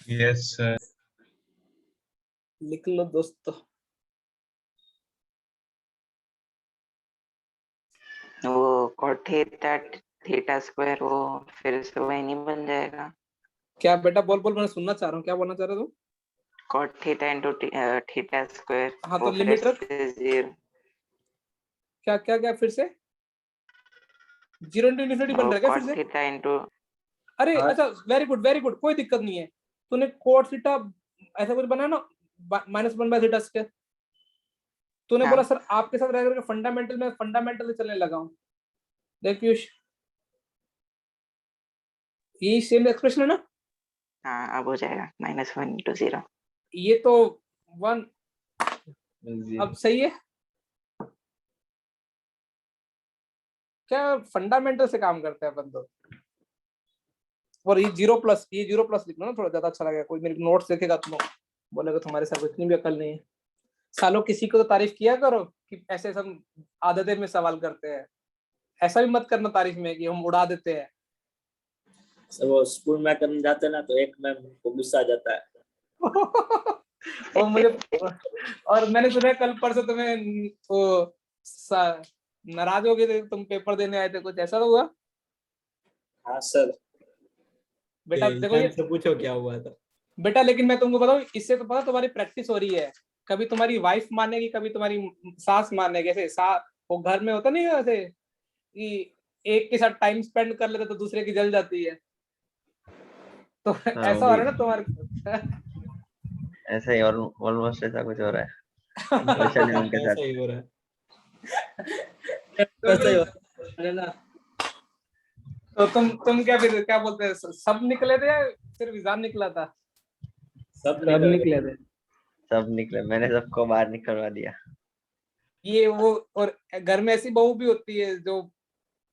Yes sir. लिख लो दोस्तों। वो cot थीटा स्क्वायर वो फिर से वही नहीं बन जाएगा? क्या बेटा? बोल बोल, मैं सुनना चाह रहा हूँ, क्या बोलना चाह रहे हो तुम? cot theta into theta square. हाँ तो लिमिट रख। क्या क्या क्या फिर से 0 into इन्फिनिटी बन रहा है क्या फिर cot से? थीटा into अरे हाँ। अच्छा, वेरी गुड, कोई दिक्कत नहीं है। तूने कोट थीटा ऐसा कुछ बना ना, -1 by थीटा स्क्वायर। तूने हाँ। बोला सर आपके साथ रह करके फंडामेंटल में फंडामेंटल से चलने लगा हूँ। देख पीयूष, यही सेम एक्सप्रेशन है ना? हाँ अब हो जाएगा -1 into 0। ये तो 1 अब सही है क्या? फंडामेंटल से काम करते हैं अपन तो। और ये 0 प्लस लिखना ना, थोड़ा ज्यादा अच्छा लगेगा। कोई मेरे नोट्स देखेगा तो बोलेगा तुम्हारे साथ इतनी भी अकल नहीं है। सालों किसी को तो तारीफ किया करो कि ऐसे सब आदतें में सवाल करते हैं। ऐसा भी मत करना तारीफ में कि हम उड़ा देते हैं। सर वो स्कूल में करने जाते हैं ना तो एक मैम को गुस्सा आ जाता है। और मुझे और मैंने सुना कल परसों तुम्हें वो नाराज हो गए थे, तुम पेपर देने आए थे, कुछ ऐसा तो हुआ? हाँ सर। बेटा देखो ये से पूछो क्या हुआ था। बेटा, लेकिन मैं तुमको बताऊं, इससे तो पता तुम्हारी प्रैक्टिस हो रही है। कभी तुम्हारी वाइफ मानेगी, कभी तुम्हारी सास मानेगी। ऐसे वो घर में होता नहीं है ऐसे कि एक के साथ टाइम स्पेंड कर लेते तो दूसरे की जल जाती है, तो ऐसा हो रहा है ना तुम्हारे। ऐसा ही, और ऑलमोस्ट ऐसा कुछ हो रहा है वैशाली मैम के ऐसा साथ। ही हो रहा है। है ना? तो तुम क्या फिर क्या बोलते हैं, सब निकले थे या सिर्फ विजान निकला था? सब निकले थे। सब निकले, मैंने सबको बाहर निकलवा दिया। ये वो, और घर में ऐसी बहू भी होती है जो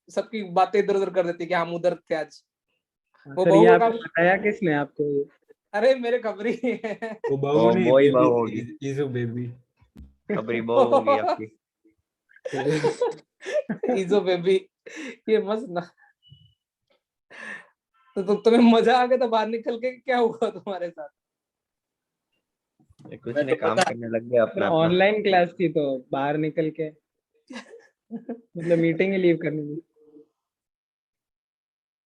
सबकी बातें इधर उधर कर देती है कि हम उधर थे आज। वो सर बहू ये का आपको काम। बताया किसने आपको? अरे मेरे खबरी वो बहू वो नहीं, वही बेबी, बहू होगी। इजू बेबी। खबरी बहू होगी आपकी। इजो बेबी, ये मस्त ना। तो तुम्हें मजा आ गया था बाहर निकल के, क्या हुआ तुम्हारे साथ? कुछ मैं नहीं, तो काम पता करने लग गया अपना अपना। ऑनलाइन क्लास थी तो बाहर निकल के मतलब मीटिंग ही लीव करनी थी।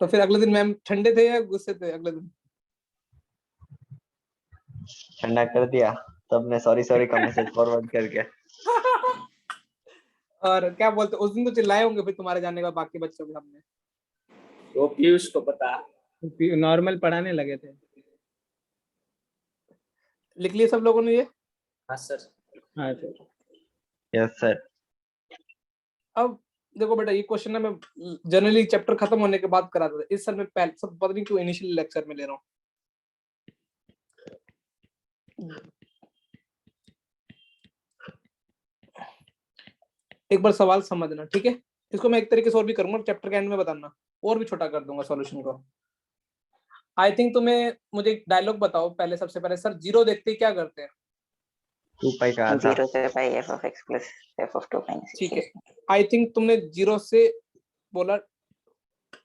तो फिर अगले दिन मैम ठंडे थे या गुस्से थे अगले दिन? ठंडा कर दिया तब ने सॉरी सॉरी का मैसेज फॉरवर्ड करके। और क्या बोलते, उस दिन तो चिल्लाए होंगे फिर तुम्हारे जाने के बाद बाकी बच्चों के सामने। वो पीयूष को पता। नॉर्मल पढ़ाने लगे थे। लिख लिए सब लोगों ने ये? हाँ सर। हाँ सर। Yes sir. अब देखो बेटा, ये क्वेश्चन ना मैं जनरली चैप्टर खत्म होने के बाद कराता था, इस साल में पहले सब पता नहीं क्यों इनिशियल लेक्चर में ले रहा हूँ। एक बार सवाल समझना, ठीक है? इसको मैं एक तरीके से और भी करूंगा, चैप्टर के एंड में बताना, और भी छोटा कर दूंगा सॉल्यूशन को। आई थिंक तुम्हें, मुझे एक डायलॉग बताओ पहले, सबसे पहले सर जीरो देखते ही क्या करते हैं? 2 पाई का आधा। 0 से पाई f of x plus f of 2 minus ठीक 16। है, आई थिंक तुमने जीरो से बोला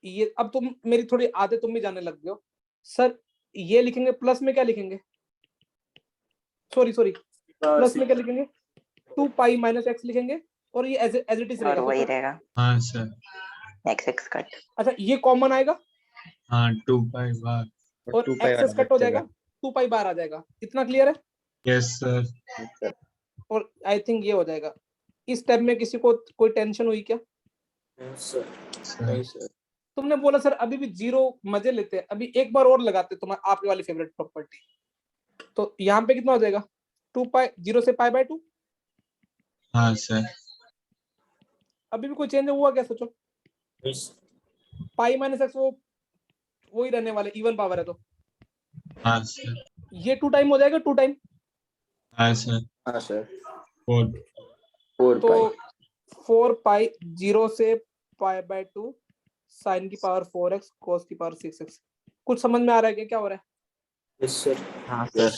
ये। अब तुम मेरी थोड़ी आदत तुम भी जाने लग गए हो। सर ये लिखेंगे, प्लस में क्या लिखेंगे? सॉरी प्लस में क्या लिखेंगे? 2 पाई माइनस एक्स लिखेंगे, और ये एज इट इज और रहेगा। वही तो रहेगा हाँ सर। x cut. अच्छा, ये कॉमन आएगा हाँ 2 पाई बार। और 2 पाई एक्सेस कट हो जाएगा, 2 पाई बाहर आ जाएगा। इतना क्लियर है? Yes sir. सर। और आई थिंक ये हो जाएगा। इस स्टेप में किसी को कोई टेंशन हुई क्या? सर तुमने बोला सर अभी भी जीरो मजे लेते हैं, अभी एक बार और लगाते तुम्हारे आपके वाली फेवरेट प्रॉपर्टी। तो यहाँ पे कितना हो जाएगा? 2 पाई, 0 से पाई बाय 2। हाँ सर। अभी भी कोई चेंज हुआ क्या? सोचो, पाई माइनस एक्स वो ही रहने वाले, इवन पावर है। तो हाँ सर। ये 2 टाइम हो जाएगा, 2 टाइम। हाँ सर। हाँ सर। 4 4 तो पाई 4 पाई 0 से पाई बाय 2 साइन की पावर 4x cos की पावर 6x। कुछ समझ में आ रहा है क्या हो रहा है? हाँ सर।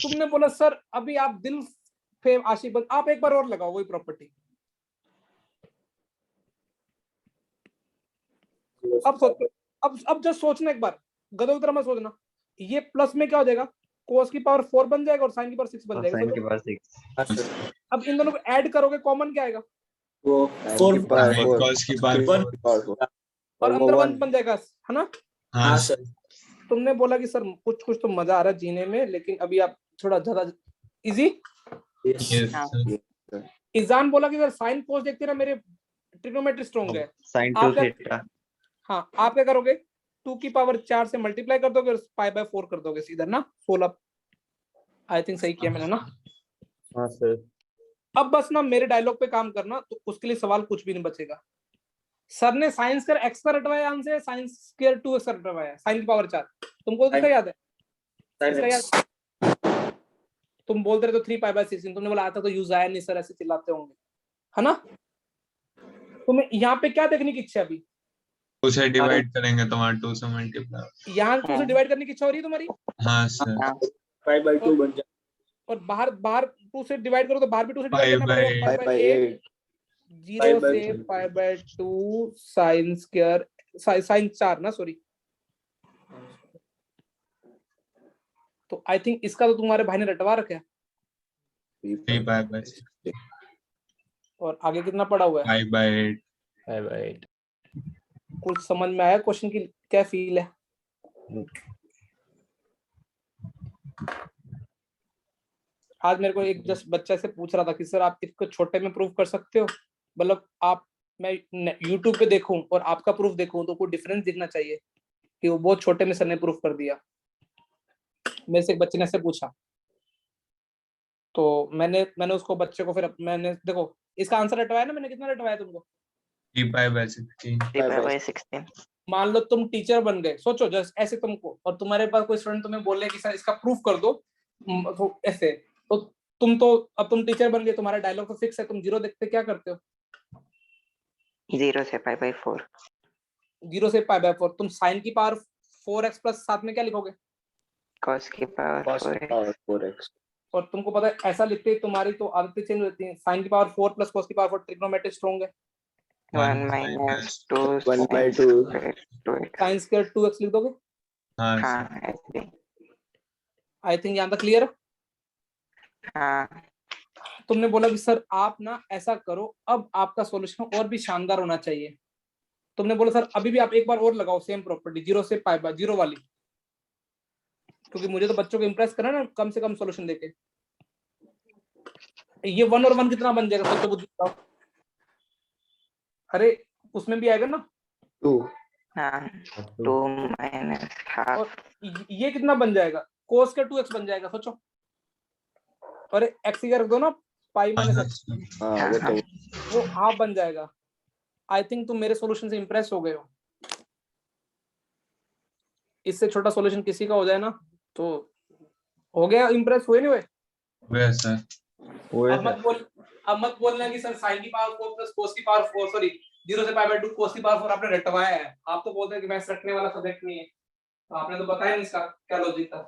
तुमने बोला सर अभी आप दिल पे आशिक बन, आप एक बार और लगाओ वही प्रॉपर्टी। अब सोचो, अब जस्ट सोचना एक बार, गधों की तरह मत सोचना। ये प्लस में क्या हो जाएगा? cos की पावर 4 बन जाएगा और sin की पावर 6 बन और जाएगा। साइन की सोचो, पावर 6। अब इन दोनों को ऐड करोगे, कॉमन क्या आएगा? वो की पावर 4 cos की पावर 4 और और वो अंदर 1 1 बन जाएगा, है ना? हाँ हाँ सर। सर। तुमने बोला कि सर कुछ तो मजा आ रहा है जीने में, लेकिन अभी आप थोड़ा ज्यादा इजी। यस हाँ। सर। इजान बोला कि सर साइन कोस देखते ना मेरे ट्रिग्नोमेट्री स्ट्रॉन्ग है। साइन आप 2 क्या, थीटा। हाँ आप क्या करोगे? 2 की पावर 4 से मल्टीप्लाई कर दोगे और पाई बाय 4 कर दोगे सीधा ना, 16। आई थिंक सही किया मैंने ना? हाँ सर। अब बस ना मेरे डायलॉग पे काम करना, तो उसके लिए सवाल कुछ भी नहीं बचेगा। सर ने साइन स्क्वायर एक्स का रटवाया आंसर, साइन स्क्वायर 2x का रटवाया, साइन की पावर 4। तुमको किसका याद है? इसका याद? तुम बोलते रहे तो 3 पाई बाय 16, तुमने बोला आता तो यूज आया नहीं सर, ऐसे चिल्लाते होंगे, है ना? तुम्हें यहाँ पे क्या देखने की इच्छा है अभी? 2 से डिवाइड करेंगे तो वहाँ 2 से मल्टीप्लाई। यहाँ 2 से डिवाइड करने की इच्छा हो रही है तुम्हारी? हाँ सर। हाँ। 5/2 बन जाए। और बाहर 2 से डिवाइड करो तो बाहर भी 2 से डिवाइड पाई करना पड़ेगा। बाय 5 बाय 8 0 से pi by 2 sine square, sine 4 ना, सॉरी। तो आई थिंक इसका तो तुम्हारे भाई ने रटवा रखा है। 3 पाई बाय 6 और आगे कितना पड़ा हुआ है? 5 बाय 8। 5/8 कुछ समझ में आया क्वेश्चन की क्या फील है? आज मेरे को एक जस्ट बच्चा से पूछ रहा था कि सर आप इसको छोटे में प्रूव कर सकते हो? मतलब आप, मैं YouTube पे देखूं और आपका प्रूफ देखूं तो कोई डिफरेंस दिखना चाहिए कि वो बहुत छोटे में सर ने प्रूफ कर दिया। मेरे से एक बच्चे ने ऐसे पूछा, तो मैंने उसको बच्चे को फिर मैंने, देखो इसका आंसर रटवाया ना मैंने, कितना रटवाया तुमको? 3 पाई बाय 16। 3 pi by 16। मान लो तुम टीचर बन गए, सोचो जस्ट ऐसे तुमको, और तुम्हारे पास कोई स्टूडेंट तुम्हें बोले कि सर इसका प्रूफ कर दो, तो ऐसे, तो तुम तो, अब तुम टीचर बन गए, तुम्हारा डायलॉग तो फिक्स है, तुम जीरो देखते क्या करते हो? 0 से पाई बाय 4। 0 से पाई बाय 4। तुम साइन की पावर 4x प्लस साथ में क्या लिखोगे? cos की power Cos 4x power 4x. और तुमको पता है ऐसा लिखते ही तुम्हारी तो आदतें चेंज होती हैं। sin की पावर 4 प्लस cos की पावर 4 ट्रिग्नोमेट्रिक स्ट्रॉन्ग है। 1 minus 2 1 by sin 2. square 2x sin square 2x लिख दोगे। हाँ हाँ सर ऐसे ही। आई थिंक यहाँ तक क्लियर है। हाँ तुमने बोला कि सर आप ना ऐसा करो, अब आपका सॉल्यूशन और भी शानदार होना चाहिए। तुमने बोला सर अभी भी आप एक बार और लगाओ सेम प्रॉपर्टी 0 से पाई बाय 0 वाली, क्योंकि मुझे तो बच्चों को इंप्रेस करना है ना, कम से कम सॉल्यूशन देके। ये 1 और 1 कितना बन जाएगा सोचो बुद्धि बताओ। अरे उसमें भी आएगा ना। 2. हाँ 2 minus half और ये कितना बन जाएगा, cos का 2x बन जाएगा सोचो। अरे x ही रख दो ना, पाई माइनस x, हाँ वो तो वो हाफ बन जाएगा। आई थिंक तुम मेरे सॉल्यूशन से इंप्रेस हो गए हो। इससे छोटा सॉल्यूशन किसी का हो जाए ना तो हो गया। इंप्रेस हुए नहीं हुए? हुए सर हुए अब मत बोलना कि सर sin की पावर 4 प्लस cos की पावर 4 सॉरी 0 से पाई बाय 2 cos की पावर 4 आपने रटवाया है। आप तो बोलते हैं कि मैथ्स रटने वाला सब्जेक्ट नहीं है, तो आपने तो बताया नहीं इसका क्या लॉजिक था।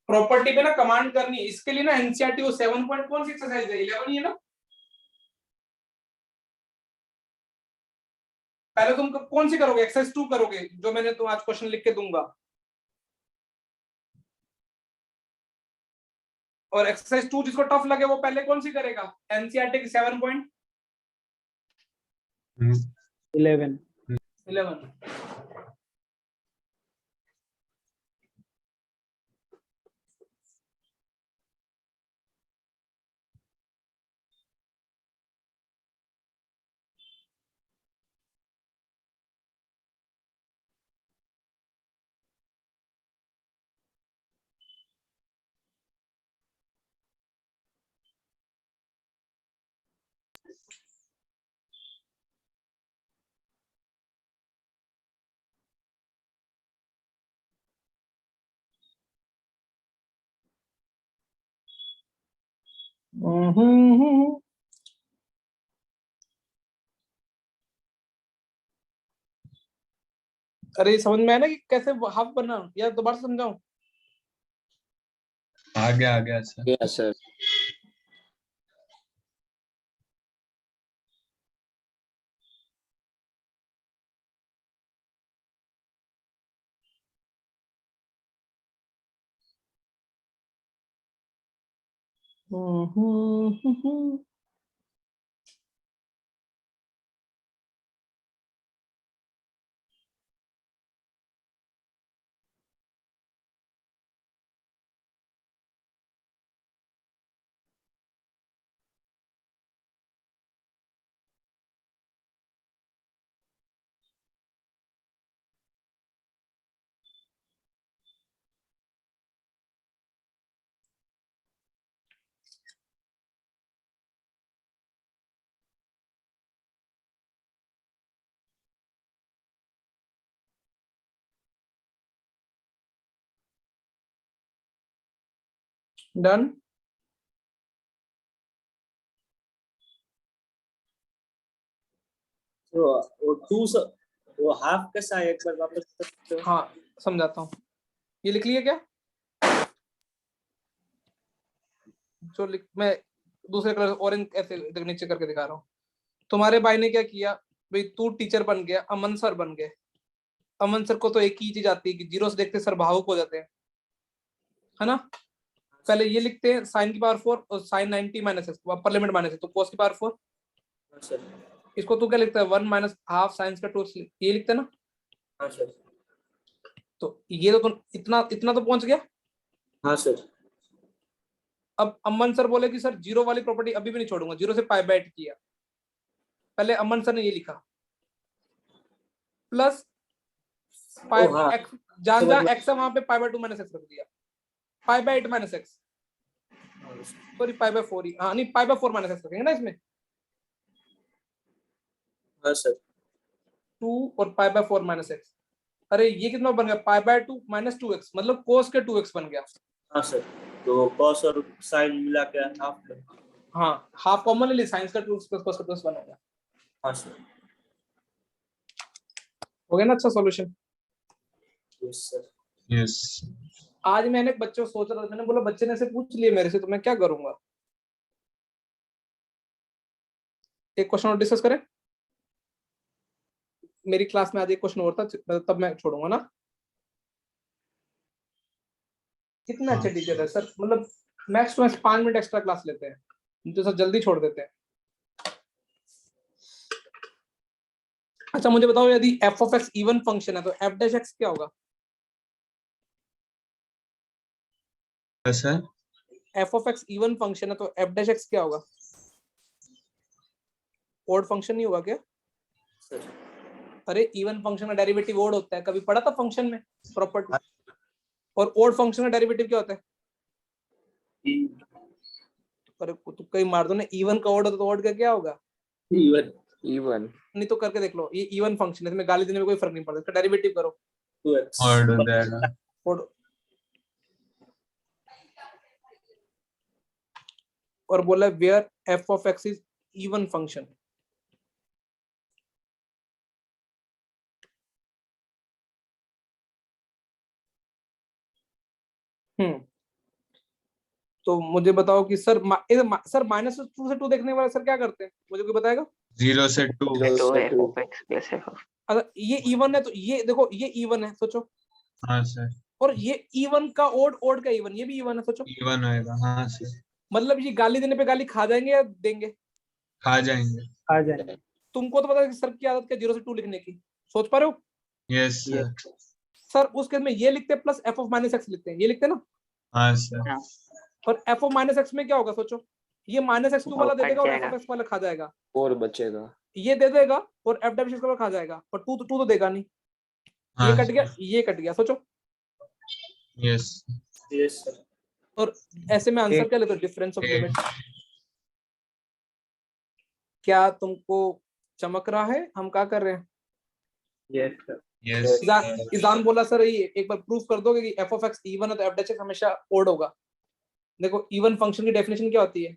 प्रॉपर्टी पे ना कमांड करनी है, इसके लिए ना एनसीईआरटी वो 7 पॉइंट कौन सी एक्सरसाइज है, 11 ही है ना। पहले तुम कौन सी करोगे, एक्सरसाइज 2 करोगे जो मैंने तुम आज क्वेश्चन लिख के दूंगा, और एक्सरसाइज 2 जिसको टफ लगे वो पहले कौन सी करेगा, एनसीईआरटी की 7 पॉइंट 11. 11। अरे समझ में आया ना कि कैसे हाफ बनना, या दोबारा समझाऊं? आ गया सर yeah sir. डन। तो वो 2 वो हाफ कैसा है, एक बार वापस कर सकते हो? हाँ समझाता हूँ, ये लिख लिया क्या जो मैं दूसरे कलर ऑरेंज ऐसे नीचे करके दिखा रहा हूँ। तुम्हारे भाई ने क्या किया भाई, तू टीचर बन गया, अमन सर बन गए। अमन सर को तो एक ही चीज आती है कि 0 से देखते सर भावुक हो जाते हैं, है ना। पहले ये लिखते हैं sin की पावर 4 और sin 90 माइनस एक्स, अपर लिमिट माइनस है तो cos की पावर 4। हाँ सर। इसको तू क्या लिखता है 1 माइनस हाफ sin का 2 ये लिखते हैं ना। हाँ सर। तो ये तो इतना तो पहुंच गया। हाँ सर। अब अमन सर बोले कि सर 0 वाली प्रॉपर्टी अभी भी नहीं छोड़ूंगा, 0 से पाई बाय 8 किया। पहले अमन सर ने ये लिखा प्लस पाई हाँ। एक्स, जहां जहां एक्स है वहां पे पाई बाय 2 माइनस एक्स रख दिया, pi by 8 minus x, sorry pi by 4 ही, हाँ नहीं पाई बाय 4 माइनस एक्स रखेंगे ना इसमें। हाँ सर। 2 और पाई बाय 4 माइनस एक्स। अरे ये कितना बन गया, पाई बाय 2 माइनस 2x, मतलब cos के 2x बन गया। हाँ सर। तो cos और sin मिला के हाफ में। हाँ हाफ कॉमन ले ली, साइंस का 2x प्लस cos का 2x बनेगा। हाँ सर। हो गया ना अच्छा सॉल्यूशन। Yes, sir. यस आज मैंने बच्चों को सोच रहा था, मैंने बोला बच्चे ने ऐसे पूछ लिए मेरे से तो मैं क्या करूंगा। एक क्वेश्चन और डिस्कस करें, मेरी क्लास में आज एक क्वेश्चन और था तब मैं छोड़ूंगा ना। कितने अच्छे टीचर है सर, मतलब max to max 5 minute extra class लेते हैं तो सर जल्दी छोड़ देते हैं। अच्छा मुझे बताओ यदि f of x even function है तो f डैश x क्या होगा? Sir f of x even function है तो f डैश x क्या होगा? ओड फंक्शन नहीं होगा क्या? Sir. अरे इवन फंक्शन का डेरिवेटिव ओड होता है, कभी पढ़ा था फंक्शन में प्रॉपर्टी? और ओड फंक्शन का डेरिवेटिव क्या होता है? अरे तो कहीं मार दो ना, इवन का ओड होता तो ओड का क्या होगा? Even. Even. नहीं तो करके देख लो, ये इवन फंक्शन है, इसमें गाली देने में कोई फर्क नहीं पड़ता, इसका डेरिवेटिव करो 2x. और हो जाएगा ओड। और बोला where f of x is even function. तो मुझे बताओ कि सर सर -2 से 2 देखने वाले सर क्या करते हैं, मुझे कोई बताएगा? 0 से 2 Zero तो से f two. of x plus f of अगर ये इवन है तो ये देखो ये इवन है सोचो, हाँ सर और ये इवन का ओड का इवन, ये भी इवन है सोचो। इवन होएगा हाँ सर मतलब ये गाली देने पे गाली खा जाएंगे या देंगे? खा जाएंगे आ जाए। तुमको तो पता है कि सर की आदत क्या 0 से 2 लिखने की, सोच पा रहे हो? यस सर सर उस केस में ये लिखते हैं plus f of minus x लिखते हैं, ये लिखते हैं ना। हाँ सर हाँ। और f ऑफ माइनस एक्स में क्या होगा सोचो, ये -x2 वाला दे कट देगा और f जाएगा। ऑफ x वाला खा जाएगा, Four बचेगा. ये दे देगा और f डैश वाला खा जाएगा, और 2 तो देगा नहीं, ये हाँ कट गया ये कट गया सोचो। Yes Yes, sir. और ऐसे में आंसर क्या लेते हो? Difference of limit. क्या तुमको चमक रहा है हम क्या कर रहे हैं? Yes sir. यस इजान बोला सर ये एक बार प्रूफ कर दोगे कि f ऑफ x इवन है तो f डैश x हमेशा ओड होगा। देखो इवन फंक्शन की डेफिनेशन क्या होती है?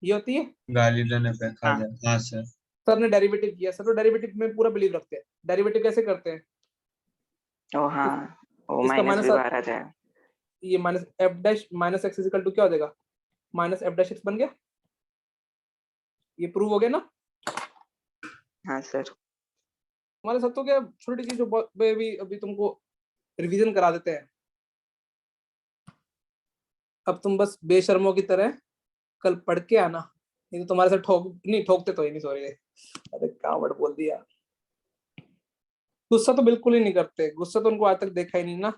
ये होती है गाली देने पे खा हाँ। जाए हाँ सर सर ने डेरिवेटिव किया, सर तो डेरिवेटिव में पूरा बिलीव रखते हैं। डेरिवेटिव कैसे करते हैं? ओ हाँ, वो इसका माइनस minus भी बाहर आ जाएगा। ये minus f dash minus x equal to क्या हो जाएगा? माइनस f डैश x बन गया, ये प्रूव हो गया ना। हाँ सर। हमारे साथ तो क्या छोटी चीज जो भी अभी तुमको रिवीजन करा देते हैं, अब तुम बस बेशर्मों की तरह कल पढ़ के आना, नहीं तो तुम्हारे साथ ठोकते तो ही नहीं, सॉरी अरे क्या वर्ड बोल दिया। गुस्सा तो बिल्कुल ही नहीं करते, गुस्सा तो उनको आज तक देखा ही नहीं ना।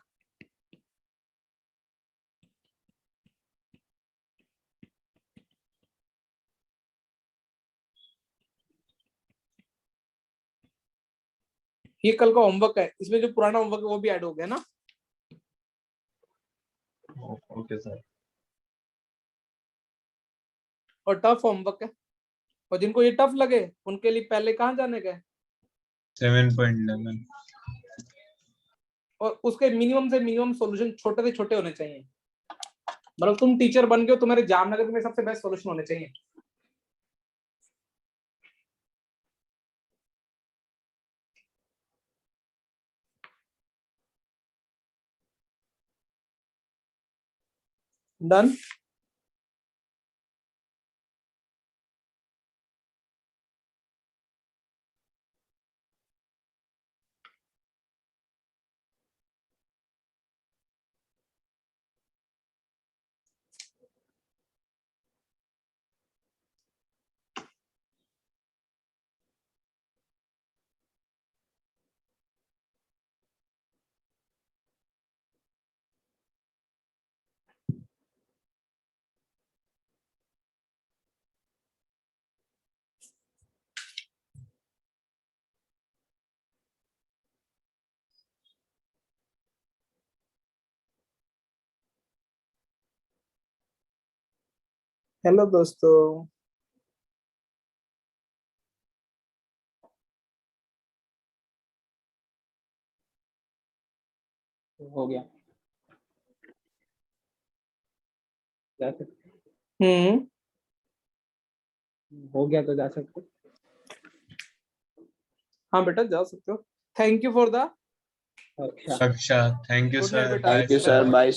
ये कल का होमवर्क है, इसमें जो पुराना होमवर्क है वो भी ऐड हो गया ना। ओके सर और टफ होमवर्क है, और जिनको ये टफ लगे उनके लिए पहले कहाँ जाने का है? 7.11 और उसके मिनिमम से मिनिमम सॉल्यूशन छोटे से छोटे होने चाहिए। मतलब तुम टीचर बन गए हो, तुम्हारे जामनगर में सबसे बेस्ट सॉल्यूशन होने चाहिए। डन। हेलो दोस्तों, हो गया। जा सकते, हो गया तो जा सकते। हाँ बेटा जा सकते हो। थैंक यू फॉर द कक्षा, thank you Good night, sir, beta. Thank you, sir. Bye.